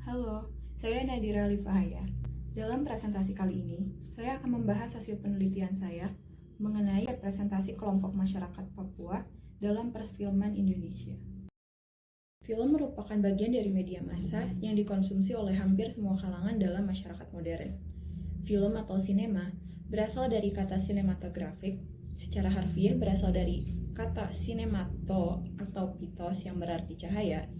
Halo, saya Nadira Lifahaya. Dalam presentasi kali ini, saya akan membahas hasil penelitian saya mengenai representasi kelompok masyarakat Papua dalam perfilman Indonesia. Film merupakan bagian dari media massa yang dikonsumsi oleh hampir semua kalangan dalam masyarakat modern. Film atau sinema berasal dari kata sinematografik, secara harfiah berasal dari kata sinemato atau pitos yang berarti cahaya,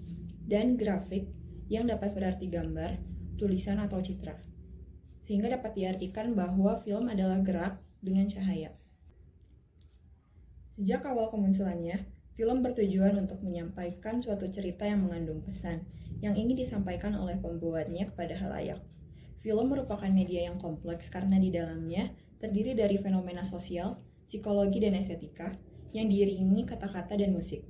dan grafik yang dapat berarti gambar, tulisan, atau citra. Sehingga dapat diartikan bahwa film adalah gerak dengan cahaya. Sejak awal kemunculannya, film bertujuan untuk menyampaikan suatu cerita yang mengandung pesan yang ingin disampaikan oleh pembuatnya kepada halayak. Film merupakan media yang kompleks karena di dalamnya terdiri dari fenomena sosial, psikologi, dan estetika yang diiringi kata-kata dan musik.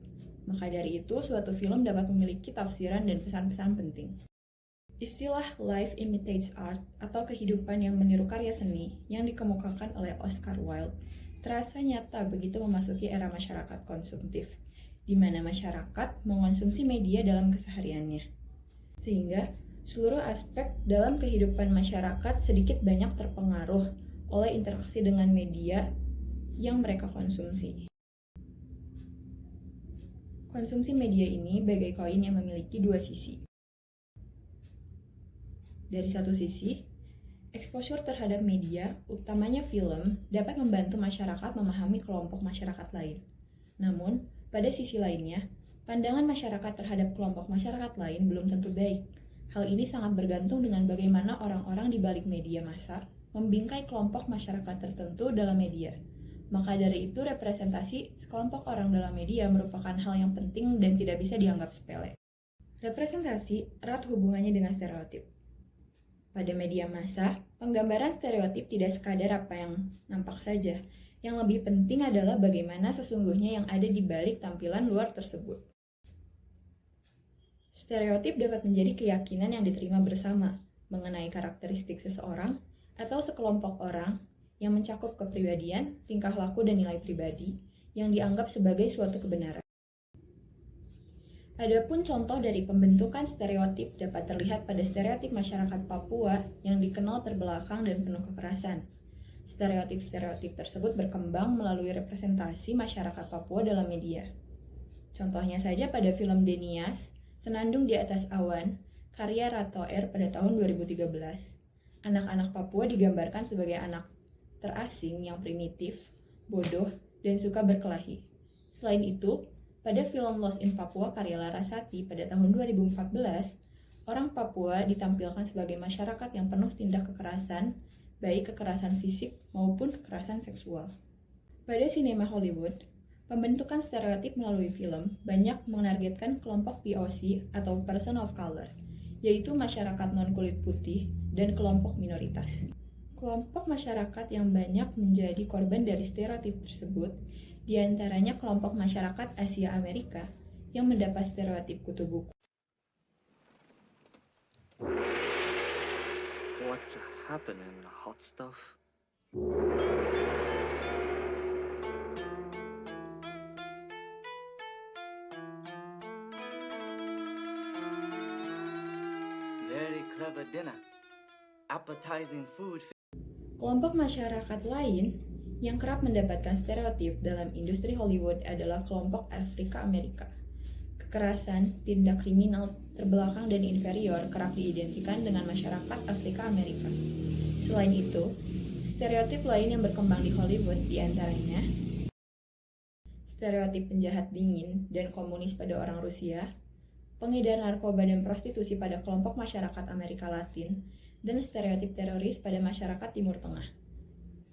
Maka dari itu, suatu film dapat memiliki tafsiran dan pesan-pesan penting. Istilah life imitates art atau kehidupan yang meniru karya seni yang dikemukakan oleh Oscar Wilde terasa nyata begitu memasuki era masyarakat konsumtif, di mana masyarakat mengonsumsi media dalam kesehariannya. Sehingga seluruh aspek dalam kehidupan masyarakat sedikit banyak terpengaruh oleh interaksi dengan media yang mereka konsumsi. Konsumsi media ini bagai koin yang memiliki dua sisi. Dari satu sisi, exposure terhadap media, utamanya film, dapat membantu masyarakat memahami kelompok masyarakat lain. Namun, pada sisi lainnya, pandangan masyarakat terhadap kelompok masyarakat lain belum tentu baik. Hal ini sangat bergantung dengan bagaimana orang-orang di balik media massa membingkai kelompok masyarakat tertentu dalam media. Maka dari itu, representasi sekelompok orang dalam media merupakan hal yang penting dan tidak bisa dianggap sepele. Representasi erat hubungannya dengan stereotip. Pada media massa, penggambaran stereotip tidak sekadar apa yang nampak saja. Yang lebih penting adalah bagaimana sesungguhnya yang ada di balik tampilan luar tersebut. Stereotip dapat menjadi keyakinan yang diterima bersama mengenai karakteristik seseorang atau sekelompok orang yang mencakup kepribadian, tingkah laku, dan nilai pribadi yang dianggap sebagai suatu kebenaran. Adapun contoh dari pembentukan stereotip dapat terlihat pada stereotip masyarakat Papua yang dikenal terbelakang dan penuh kekerasan. Stereotip-stereotip tersebut berkembang melalui representasi masyarakat Papua dalam media. Contohnya saja pada film Denias, Senandung di Atas Awan, karya Rato R pada tahun 2013. Anak-anak Papua digambarkan sebagai anak terasing yang primitif, bodoh, dan suka berkelahi. Selain itu, pada film Lost in Papua karya Larasati pada tahun 2014, orang Papua ditampilkan sebagai masyarakat yang penuh tindak kekerasan, baik kekerasan fisik maupun kekerasan seksual. Pada sinema Hollywood, pembentukan stereotip melalui film banyak menargetkan kelompok POC atau Person of Color, yaitu masyarakat non-kulit putih dan kelompok minoritas. Kelompok masyarakat yang banyak menjadi korban dari stereotip tersebut, di antaranya kelompok masyarakat Asia Amerika yang mendapat stereotip kutu buku. What's happening, hot stuff? Very clever dinner. Appetizing food. Kelompok masyarakat lain yang kerap mendapatkan stereotip dalam industri Hollywood adalah kelompok Afrika Amerika. Kekerasan, tindak kriminal terbelakang dan inferior kerap diidentikan dengan masyarakat Afrika Amerika. Selain itu, stereotip lain yang berkembang di Hollywood diantaranya stereotip penjahat dingin dan komunis pada orang Rusia, pengedar narkoba dan prostitusi pada kelompok masyarakat Amerika Latin, dan stereotip teroris pada masyarakat Timur Tengah.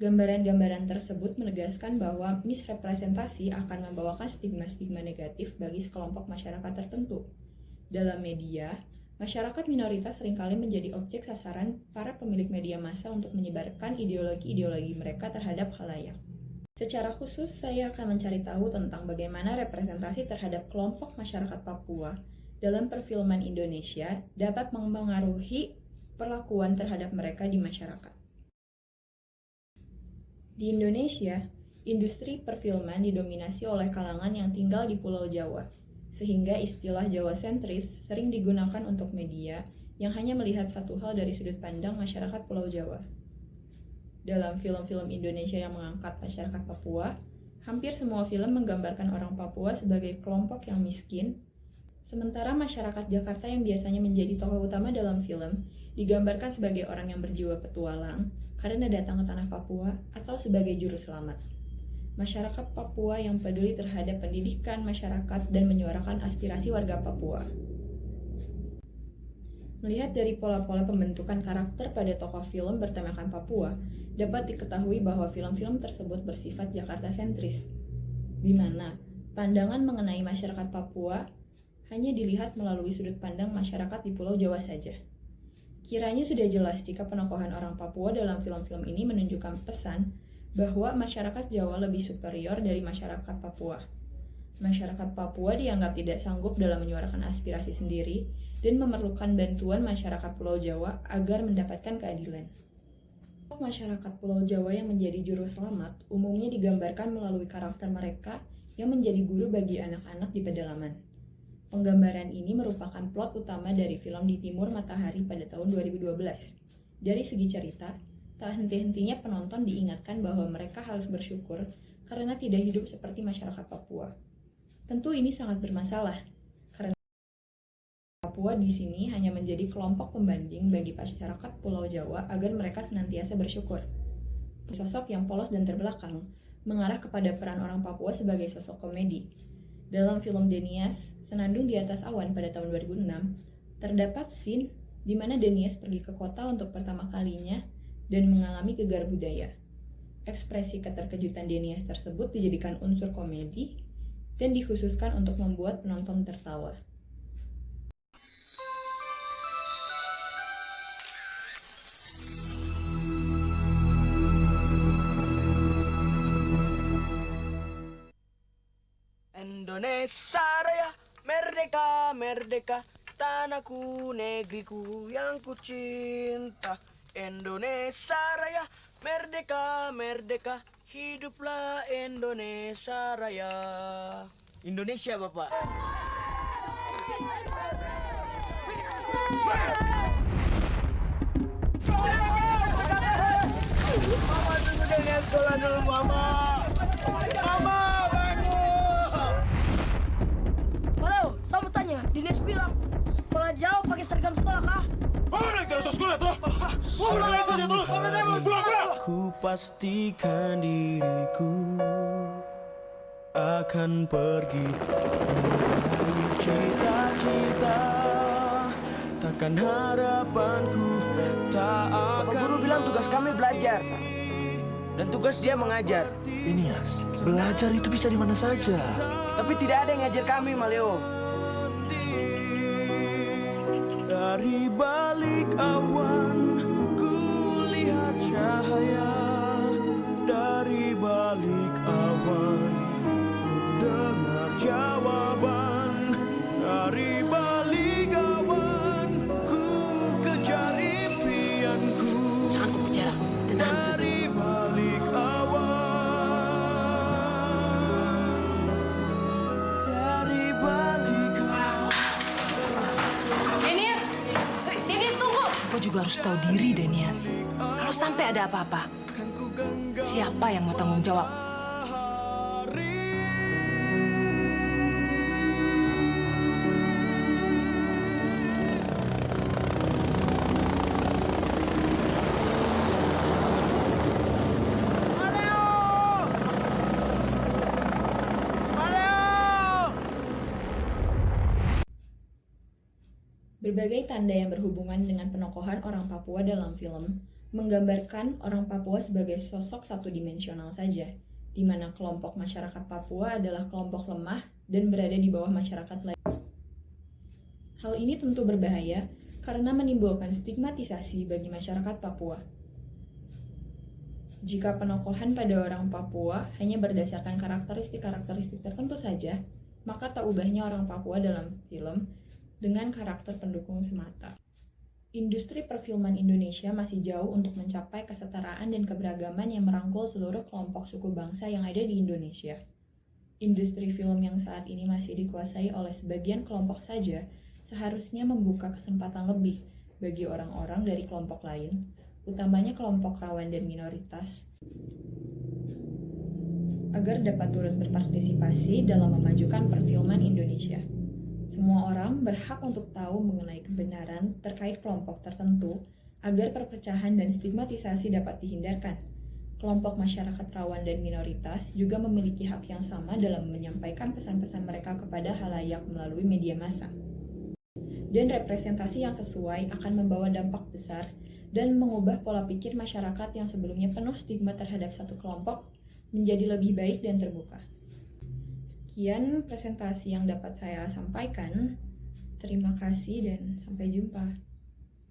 Gambaran-gambaran tersebut menegaskan bahwa misrepresentasi akan membawakan stigma-stigma negatif bagi sekelompok masyarakat tertentu. Dalam media, masyarakat minoritas seringkali menjadi objek sasaran para pemilik media massa untuk menyebarkan ideologi-ideologi mereka terhadap khalayak. Secara khusus, saya akan mencari tahu tentang bagaimana representasi terhadap kelompok masyarakat Papua dalam perfilman Indonesia dapat mempengaruhi perlakuan terhadap mereka di masyarakat. Di Indonesia, industri perfilman didominasi oleh kalangan yang tinggal di Pulau Jawa. sehingga istilah Jawa sentris sering digunakan untuk media yang hanya melihat satu hal dari sudut pandang masyarakat Pulau Jawa. Dalam film-film Indonesia yang mengangkat masyarakat Papua, hampir semua film menggambarkan orang Papua sebagai kelompok yang miskin, sementara masyarakat Jakarta yang biasanya menjadi tokoh utama dalam film digambarkan sebagai orang yang berjiwa petualang karena datang ke tanah Papua atau sebagai juru selamat. Masyarakat Papua yang peduli terhadap pendidikan masyarakat dan menyuarakan aspirasi warga Papua. Melihat dari pola-pola pembentukan karakter pada tokoh film bertemakan Papua, dapat diketahui bahwa film-film tersebut bersifat Jakarta sentris, di mana pandangan mengenai masyarakat Papua hanya dilihat melalui sudut pandang masyarakat di Pulau Jawa saja. Kiranya sudah jelas jika penokohan orang Papua dalam film-film ini menunjukkan pesan bahwa masyarakat Jawa lebih superior dari masyarakat Papua. Masyarakat Papua dianggap tidak sanggup dalam menyuarakan aspirasi sendiri dan memerlukan bantuan masyarakat Pulau Jawa agar mendapatkan keadilan. Masyarakat Pulau Jawa yang menjadi juru selamat umumnya digambarkan melalui karakter mereka yang menjadi guru bagi anak-anak di pedalaman. Penggambaran ini merupakan plot utama dari film Di Timur Matahari pada tahun 2012. Dari segi cerita, tak henti-hentinya penonton diingatkan bahwa mereka harus bersyukur karena tidak hidup seperti masyarakat Papua. Tentu ini sangat bermasalah, karena Papua di sini hanya menjadi kelompok pembanding bagi masyarakat Pulau Jawa agar mereka senantiasa bersyukur. Sosok yang polos dan terbelakang mengarah kepada peran orang Papua sebagai sosok komedi. Dalam film Denias, Senandung di Atas Awan pada tahun 2006, terdapat scene di mana Denias pergi ke kota untuk pertama kalinya dan mengalami gegar budaya. Ekspresi keterkejutan Denias tersebut dijadikan unsur komedi dan dikhususkan untuk membuat penonton tertawa. Indonesia Raya, merdeka, merdeka, tanahku, negeriku yang ku cinta. Indonesia Raya, merdeka, merdeka, hiduplah Indonesia Raya. Indonesia, Bapak. Mama tunggu dengan sekolah dulu, Mama. Mama, bangun. Halo, saya mau tanya. Dinas bilang sekolah jauh pakai seragam sekolah kah? Mana kita harus sekolah tuh? Udah saja terus. Pulang. Ku pastikan diriku akan pergi meraih cita-cita. Takkan harapanku tak akan. Bapak guru bilang tugas kami belajar dan tugas dia mengajar. Inias, belajar itu bisa di mana saja. Tapi tidak ada yang ngajar kami, Maleo. Dari balik awan ku lihat cahaya. Dari balik awan dengar jawaban. Dari balik awan ku kejar impianku. Jangan kau bicara, tenang saja. Dari balik awan. Dari balik awan. Denias, tunggu! Kau juga harus tahu diri, Denias. Kalau sampai ada apa-apa, siapa yang mau tanggung jawab? Berbagai tanda yang berhubungan dengan penokohan orang Papua dalam film menggambarkan orang Papua sebagai sosok satu dimensional saja, di mana kelompok masyarakat Papua adalah kelompok lemah dan berada di bawah masyarakat lain. Hal ini tentu berbahaya karena menimbulkan stigmatisasi bagi masyarakat Papua. Jika penokohan pada orang Papua hanya berdasarkan karakteristik-karakteristik tertentu saja, maka tak ubahnya orang Papua dalam film dengan karakter pendukung semata. Industri perfilman Indonesia masih jauh untuk mencapai kesetaraan dan keberagaman yang merangkul seluruh kelompok suku bangsa yang ada di Indonesia. Industri film yang saat ini masih dikuasai oleh sebagian kelompok saja seharusnya membuka kesempatan lebih bagi orang-orang dari kelompok lain, utamanya kelompok rawan dan minoritas, agar dapat turut berpartisipasi dalam memajukan perfilman Indonesia. Semua orang berhak untuk tahu mengenai kebenaran terkait kelompok tertentu agar perpecahan dan stigmatisasi dapat dihindarkan. Kelompok masyarakat rawan dan minoritas juga memiliki hak yang sama dalam menyampaikan pesan-pesan mereka kepada halayak melalui media massa. Dan representasi yang sesuai akan membawa dampak besar dan mengubah pola pikir masyarakat yang sebelumnya penuh stigma terhadap satu kelompok menjadi lebih baik dan terbuka. Sekian presentasi yang dapat saya sampaikan. Terima kasih dan sampai jumpa.